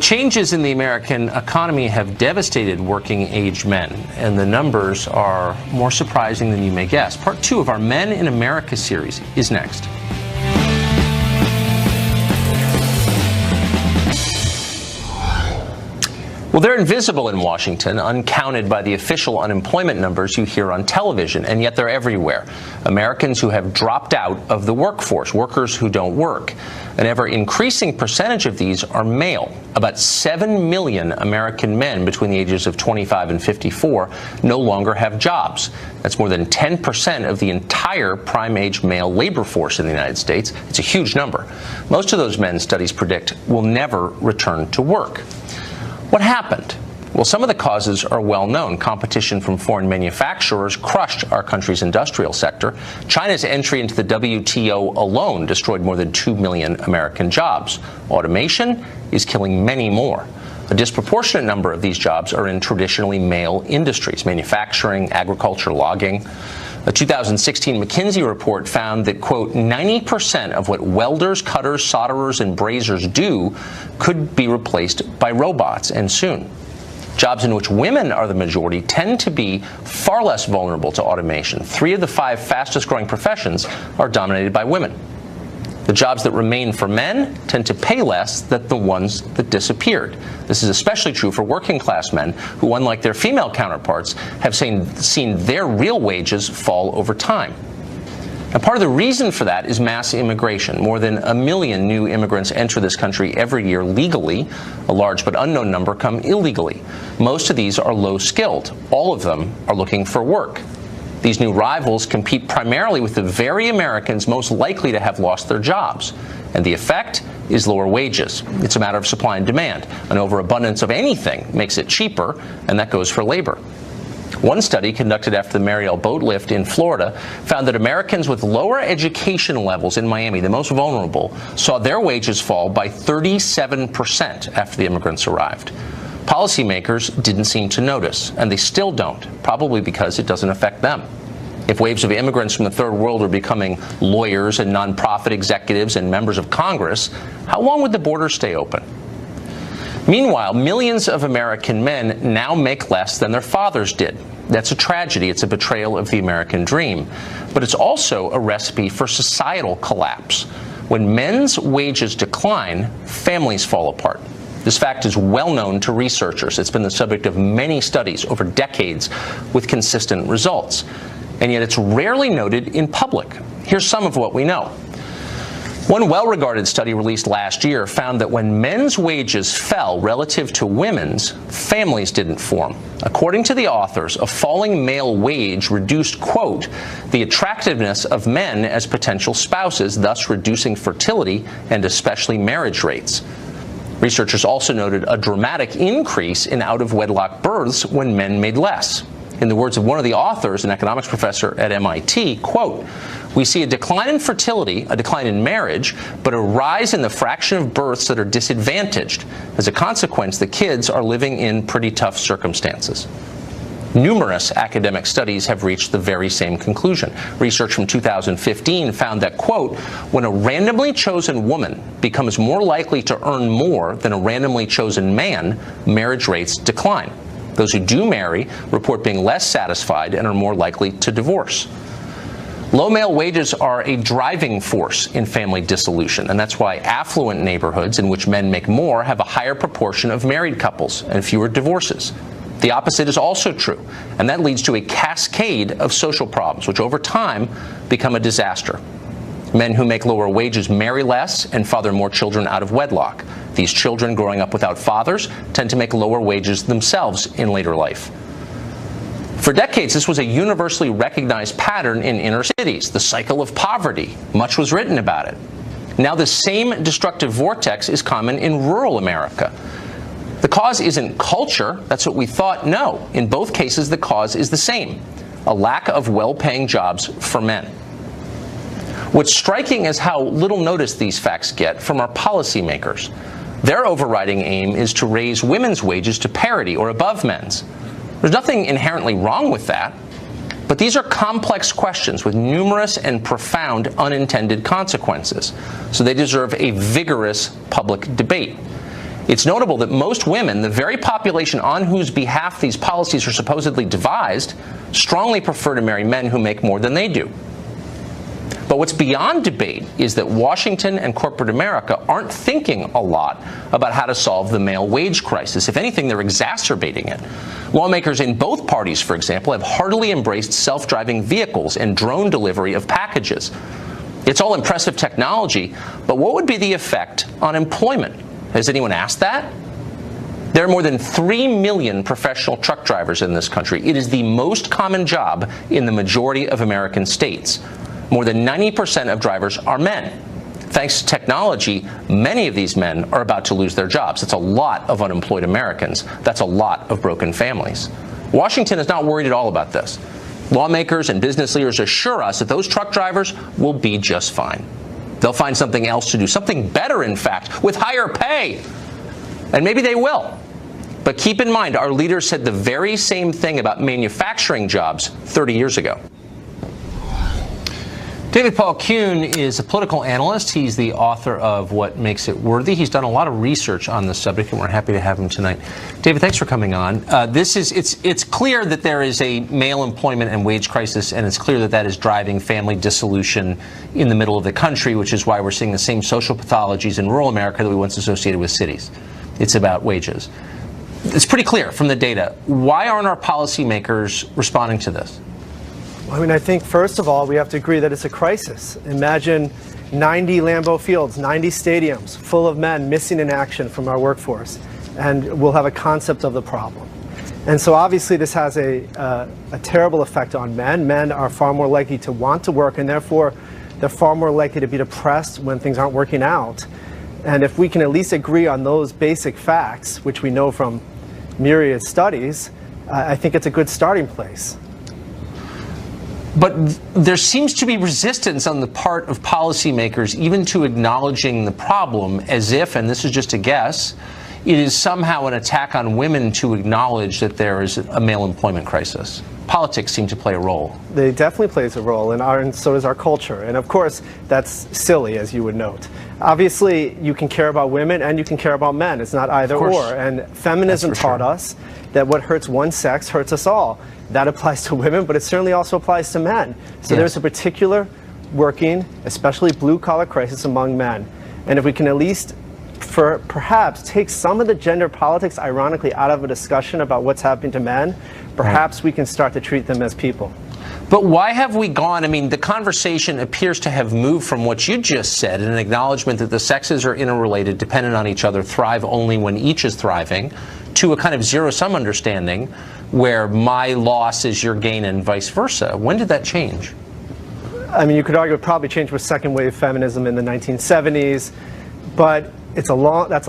Changes in the American economy have devastated working-age men, and the numbers are more surprising than you may guess. Part 2 of our Men in America series is next. Well, they're invisible in Washington, uncounted by the official unemployment numbers you hear on television, and yet they're everywhere. Americans who have dropped out of the workforce, workers who don't work. An ever-increasing percentage of these are male. About 7 million American men between the ages of 25 and 54 no longer have jobs. That's more than 10% of the entire prime-age male labor force in the United States. It's a huge number. Most of those men, studies predict, will never return to work. What happened? Well, some of the causes are well known. Competition from foreign manufacturers crushed our country's industrial sector. China's entry into the WTO alone destroyed more than 2 million American jobs. Automation is killing many more. A disproportionate number of these jobs are in traditionally male industries: manufacturing, agriculture, logging. A 2016 McKinsey report found that, quote, 90% of what welders, cutters, solderers, and brazers do could be replaced by robots, and soon. Jobs in which women are the majority tend to be far less vulnerable to automation. 3 of the 5 fastest-growing professions are dominated by women. The jobs that remain for men tend to pay less than the ones that disappeared. This is especially true for working-class men who, unlike their female counterparts, have seen their real wages fall over time. And part of the reason for that is mass immigration. More than 1 million new immigrants enter this country every year legally. A large but unknown number come illegally. Most of these are low-skilled. All of them are looking for work. These new rivals compete primarily with the very Americans most likely to have lost their jobs. And the effect is lower wages. It's a matter of supply and demand. An overabundance of anything makes it cheaper, and that goes for labor. One study conducted after the Mariel boat lift in Florida found that Americans with lower education levels in Miami, the most vulnerable, saw their wages fall by 37% after the immigrants arrived. Policymakers didn't seem to notice, and they still don't, probably because it doesn't affect them. If waves of immigrants from the third world are becoming lawyers and nonprofit executives and members of Congress, how long would the border stay open? Meanwhile, millions of American men now make less than their fathers did. That's a tragedy. It's a betrayal of the American dream. But it's also a recipe for societal collapse. When men's wages decline, families fall apart. This fact is well known to researchers. It's been the subject of many studies over decades with consistent results. And yet it's rarely noted in public. Here's some of what we know. One well-regarded study released last year found that when men's wages fell relative to women's, families didn't form. According to the authors, a falling male wage reduced, quote, the attractiveness of men as potential spouses, thus reducing fertility and especially marriage rates. Researchers also noted a dramatic increase in out-of-wedlock births when men made less. In the words of one of the authors, an economics professor at MIT, quote, we see a decline in fertility, a decline in marriage, but a rise in the fraction of births that are disadvantaged. As a consequence, the kids are living in pretty tough circumstances. Numerous academic studies have reached the very same conclusion. Research from 2015 found that, quote, when a randomly chosen woman becomes more likely to earn more than a randomly chosen man, marriage rates decline. Those who do marry report being less satisfied and are more likely to divorce. Low male wages are a driving force in family dissolution, and that's why affluent neighborhoods in which men make more have a higher proportion of married couples and fewer divorces. The opposite is also true, and that leads to a cascade of social problems, which over time become a disaster. Men who make lower wages marry less and father more children out of wedlock. These children growing up without fathers tend to make lower wages themselves in later life. For decades, this was a universally recognized pattern in inner cities, the cycle of poverty. Much was written about it. Now the same destructive vortex is common in rural America. The cause isn't culture, that's what we thought. No, in both cases the cause is the same: a lack of well-paying jobs for men. What's striking is how little notice these facts get from our policymakers. Their overriding aim is to raise women's wages to parity or above men's. There's nothing inherently wrong with that, but these are complex questions with numerous and profound unintended consequences, so they deserve a vigorous public debate. It's notable that most women, the very population on whose behalf these policies are supposedly devised, strongly prefer to marry men who make more than they do. But what's beyond debate is that Washington and corporate America aren't thinking a lot about how to solve the male wage crisis. If anything, they're exacerbating it. Lawmakers in both parties, for example, have heartily embraced self-driving vehicles and drone delivery of packages. It's all impressive technology, but what would be the effect on employment? Has anyone asked that? There are more than 3 million professional truck drivers in this country. It is the most common job in the majority of American states. More than 90% of drivers are men. Thanks to technology, many of these men are about to lose their jobs. That's a lot of unemployed Americans. That's a lot of broken families. Washington is not worried at all about this. Lawmakers and business leaders assure us that those truck drivers will be just fine. They'll find something else to do, something better, in fact, with higher pay. And maybe they will. But keep in mind, our leaders said the very same thing about manufacturing jobs 30 years ago. David Paul Kuhn is a political analyst. He's the author of What Makes It Worthy. He's done a lot of research on this subject, and we're happy to have him tonight. David, thanks for coming on. It's clear that there is a male employment and wage crisis, and it's clear that that is driving family dissolution in the middle of the country, which is why we're seeing the same social pathologies in rural America that we once associated with cities. It's about wages. It's pretty clear from the data. Why aren't our policymakers responding to this? I mean, I think, first of all, we have to agree that it's a crisis. Imagine 90 Lambeau Fields, 90 stadiums full of men missing in action from our workforce, and we'll have a concept of the problem. And so obviously this has a terrible effect on men. Men are far more likely to want to work, and therefore they're far more likely to be depressed when things aren't working out. And if we can at least agree on those basic facts, which we know from myriad studies, I think it's a good starting place. But there seems to be resistance on the part of policymakers even to acknowledging the problem, as if, and this is just a guess, it is somehow an attack on women to acknowledge that there is a male employment crisis. Politics seem to play a role. They definitely plays a role, and so does our culture. And of course, that's silly, as you would note. Obviously, you can care about women and you can care about men. It's not either or. And feminism taught us that what hurts one sex hurts us all. That applies to women, but it certainly also applies to men. So there's a particular working, especially blue-collar crisis among men. And if we can at least, perhaps, take some of the gender politics, ironically, out of a discussion about what's happening to men, perhaps we can start to treat them as people. But why have we gone, I mean, the conversation appears to have moved from what you just said, an acknowledgement that the sexes are interrelated, dependent on each other, thrive only when each is thriving, to a kind of zero-sum understanding where my loss is your gain and vice versa. When did that change? I mean, you could argue it probably changed with second-wave feminism in the 1970s, but that's a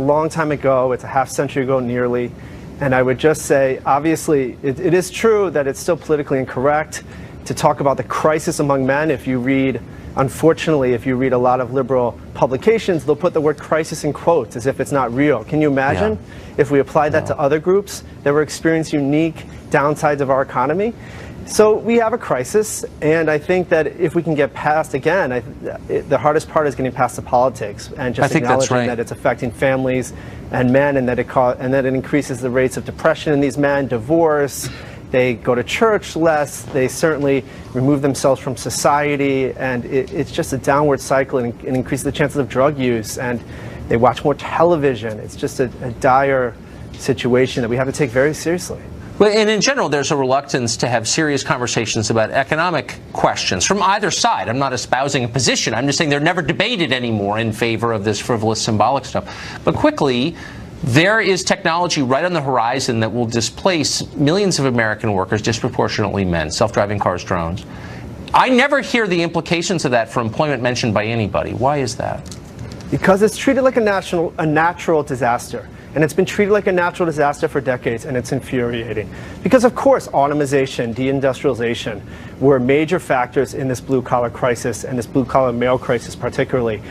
long time ago. It's a half-century ago nearly. And I would just say, obviously, it is true that it's still politically incorrect to talk about the crisis among men. If you read, unfortunately, if you read a lot of liberal publications, they'll put the word crisis in quotes as if it's not real. Can you imagine if we applied that to other groups that were experiencing unique downsides of our economy? So we have a crisis, and I think that if we can get past, again, the hardest part is getting past the politics and just acknowledging that it's affecting families and men, and that it increases the rates of depression in these men, divorce. They go to church less. They certainly remove themselves from society, and it's just a downward cycle, and it increases the chances of drug use, and they watch more television. It's just a dire situation that we have to take very seriously. Well, and in general, there's a reluctance to have serious conversations about economic questions from either side. I'm not espousing a position. I'm just saying they're never debated anymore in favor of this frivolous, symbolic stuff. But quickly, there is technology right on the horizon that will displace millions of American workers, disproportionately men, self-driving cars, drones. I never hear the implications of that for employment mentioned by anybody. Why is that? Because it's treated like a natural disaster. And it's been treated like a natural disaster for decades, and it's infuriating. Because, of course, automation, deindustrialization were major factors in this blue-collar crisis, and this blue-collar male crisis particularly.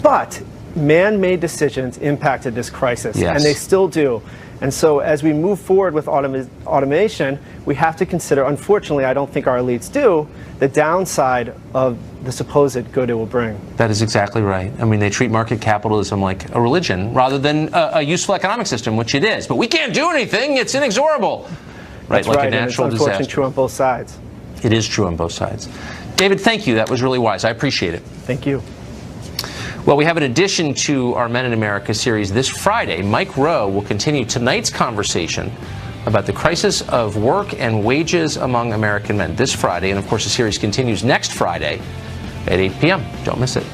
But man-made decisions impacted this crisis, Yes. and they still do. And so as we move forward with automation, we have to consider, unfortunately, I don't think our elites do, the downside of the supposed good it will bring. That is exactly right. I mean, they treat market capitalism like a religion rather than a useful economic system, which it is. But we can't do anything. It's inexorable. Right, That's like right, a natural and it's unfortunately disaster. true on both sides. It is true on both sides. David, thank you. That was really wise. I appreciate it. Thank you. Well, we have an addition to our Men in America series this Friday. Mike Rowe will continue tonight's conversation about the crisis of work and wages among American men this Friday. And, of course, the series continues next Friday at 8 p.m. Don't miss it.